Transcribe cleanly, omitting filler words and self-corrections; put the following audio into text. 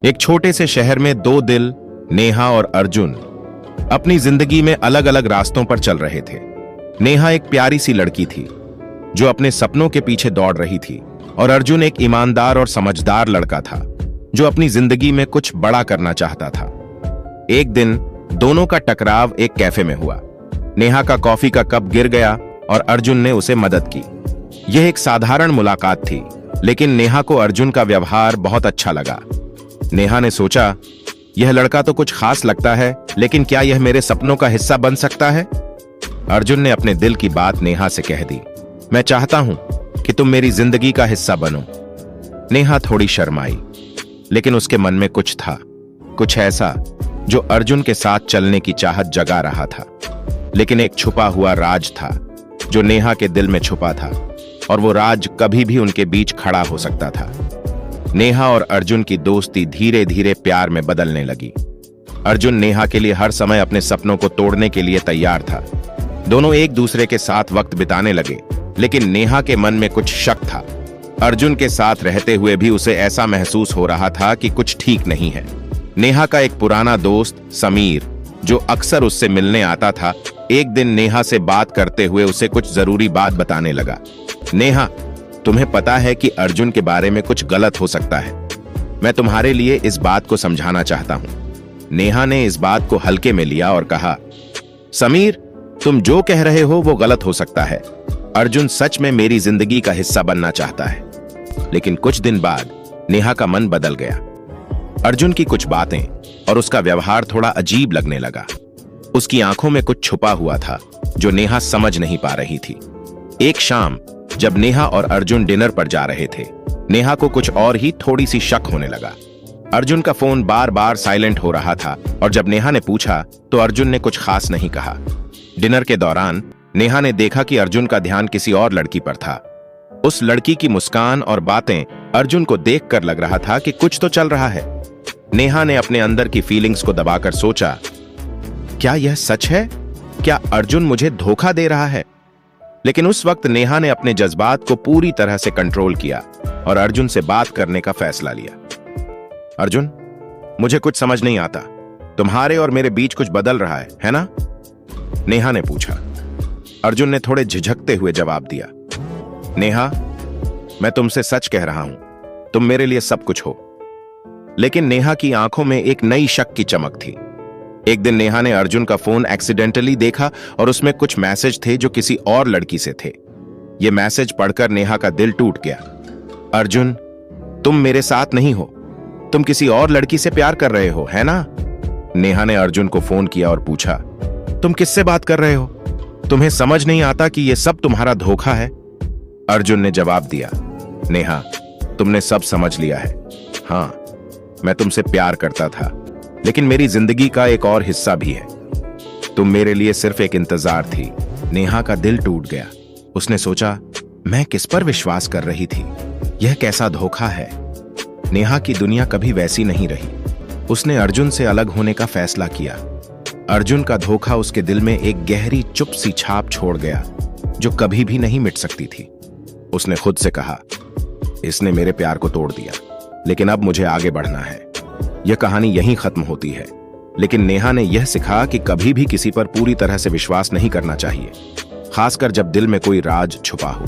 एक छोटे से शहर में दो दिल, नेहा और अर्जुन, अपनी जिंदगी में अलग अलग रास्तों पर चल रहे थे। नेहा एक प्यारी सी लड़की थी जो अपने सपनों के पीछे दौड़ रही थी और अर्जुन एक ईमानदार और समझदार लड़का था जो अपनी जिंदगी में कुछ बड़ा करना चाहता था। एक दिन दोनों का टकराव एक कैफे में हुआ। नेहा का कॉफी का कप गिर गया और अर्जुन ने उसे मदद की। यह एक साधारण मुलाकात थी, लेकिन नेहा को अर्जुन का व्यवहार बहुत अच्छा लगा। नेहा ने सोचा, यह लड़का तो कुछ खास लगता है, लेकिन क्या यह मेरे सपनों का हिस्सा बन सकता है? अर्जुन ने अपने दिल की बात नेहा से कह दी। मैं चाहता हूं कि तुम मेरी जिंदगी का हिस्सा बनो। नेहा थोड़ी शर्माई, लेकिन उसके मन में कुछ था, कुछ ऐसा जो अर्जुन के साथ चलने की चाहत जगा रहा था। लेकिन एक छुपा हुआ राज था जो नेहा के दिल में छुपा था, और वो राज कभी भी उनके बीच खड़ा हो सकता था। नेहा और अर्जुन की दोस्ती धीरे धीरे प्यार में बदलने लगी। अर्जुन नेहा के लिए हर समय अपने सपनों को तोड़ने के लिए तैयार था। दोनों एक दूसरे के साथ वक्त बिताने लगे, लेकिन नेहा के मन में कुछ शक था। अर्जुन के साथ रहते हुए भी उसे ऐसा महसूस हो रहा था कि कुछ ठीक नहीं है। नेहा का एक पुराना दोस्त समीर, जो अक्सर उससे मिलने आता था, एक दिन नेहा से बात करते हुए उसे कुछ जरूरी बात बताने लगा। नेहा, तुम्हें पता है कि अर्जुन के बारे में कुछ गलत हो सकता है। मैं तुम्हारे लिए इस बात को समझाना चाहता हूं। नेहा ने इस बात को हल्के में लिया और कहा, समीर, तुम जो कह रहे हो वो गलत हो सकता है। अर्जुन सच में मेरी जिंदगी का हिस्सा बनना चाहता है। लेकिन कुछ दिन बाद नेहा का मन बदल गया। अर्जुन की कुछ बातें और उसका व्यवहार थोड़ा अजीब लगने लगा। उसकी आंखों में कुछ छुपा हुआ था जो नेहा समझ नहीं पा रही थी। एक शाम जब नेहा और अर्जुन डिनर पर जा रहे थे, नेहा को कुछ और ही थोड़ी सी शक होने लगा। अर्जुन का फोन बार बार साइलेंट हो रहा था, और जब नेहा ने पूछा तो अर्जुन ने कुछ खास नहीं कहा। डिनर के दौरान नेहा ने देखा कि अर्जुन का ध्यान किसी और लड़की पर था। उस लड़की की मुस्कान और बातें अर्जुन को देखकर लग रहा था कि कुछ तो चल रहा है। नेहा ने अपने अंदर की फीलिंग्स को दबाकर सोचा, क्या यह सच है? क्या अर्जुन मुझे धोखा दे रहा है? लेकिन उस वक्त नेहा ने अपने जज्बात को पूरी तरह से कंट्रोल किया और अर्जुन से बात करने का फैसला लिया। अर्जुन, मुझे कुछ समझ नहीं आता। तुम्हारे और मेरे बीच कुछ बदल रहा है ना? नेहा ने पूछा। अर्जुन ने थोड़े झिझकते हुए जवाब दिया, नेहा, मैं तुमसे सच कह रहा हूं, तुम मेरे लिए सब कुछ हो। लेकिन नेहा की आंखों में एक नई शक की चमक थी। एक दिन नेहा ने अर्जुन का फोन एक्सीडेंटली देखा और उसमें कुछ मैसेज थे जो किसी और लड़की से थे। ये मैसेज पढ़कर नेहा का दिल टूट गया। अर्जुन, तुम मेरे साथ नहीं हो, तुम किसी और लड़की से प्यार कर रहे हो, है ना? नेहा ने अर्जुन को फोन किया और पूछा, तुम किससे बात कर रहे हो? तुम्हें समझ नहीं आता कि यह सब तुम्हारा धोखा है? अर्जुन ने जवाब दिया, नेहा, तुमने सब समझ लिया है। हाँ, मैं तुमसे प्यार करता था, लेकिन मेरी जिंदगी का एक और हिस्सा भी है। तुम मेरे लिए सिर्फ एक इंतजार थी। नेहा का दिल टूट गया। उसने सोचा, मैं किस पर विश्वास कर रही थी? यह कैसा धोखा है? नेहा की दुनिया कभी वैसी नहीं रही। उसने अर्जुन से अलग होने का फैसला किया। अर्जुन का धोखा उसके दिल में एक गहरी चुप सी छाप छोड़ गया जो कभी भी नहीं मिट सकती थी। उसने खुद से कहा, इसने मेरे प्यार को तोड़ दिया, लेकिन अब मुझे आगे बढ़ना है। यह कहानी यहीं खत्म होती है, लेकिन नेहा ने यह सिखा कि कभी भी किसी पर पूरी तरह से विश्वास नहीं करना चाहिए, खासकर जब दिल में कोई राज छुपा हो।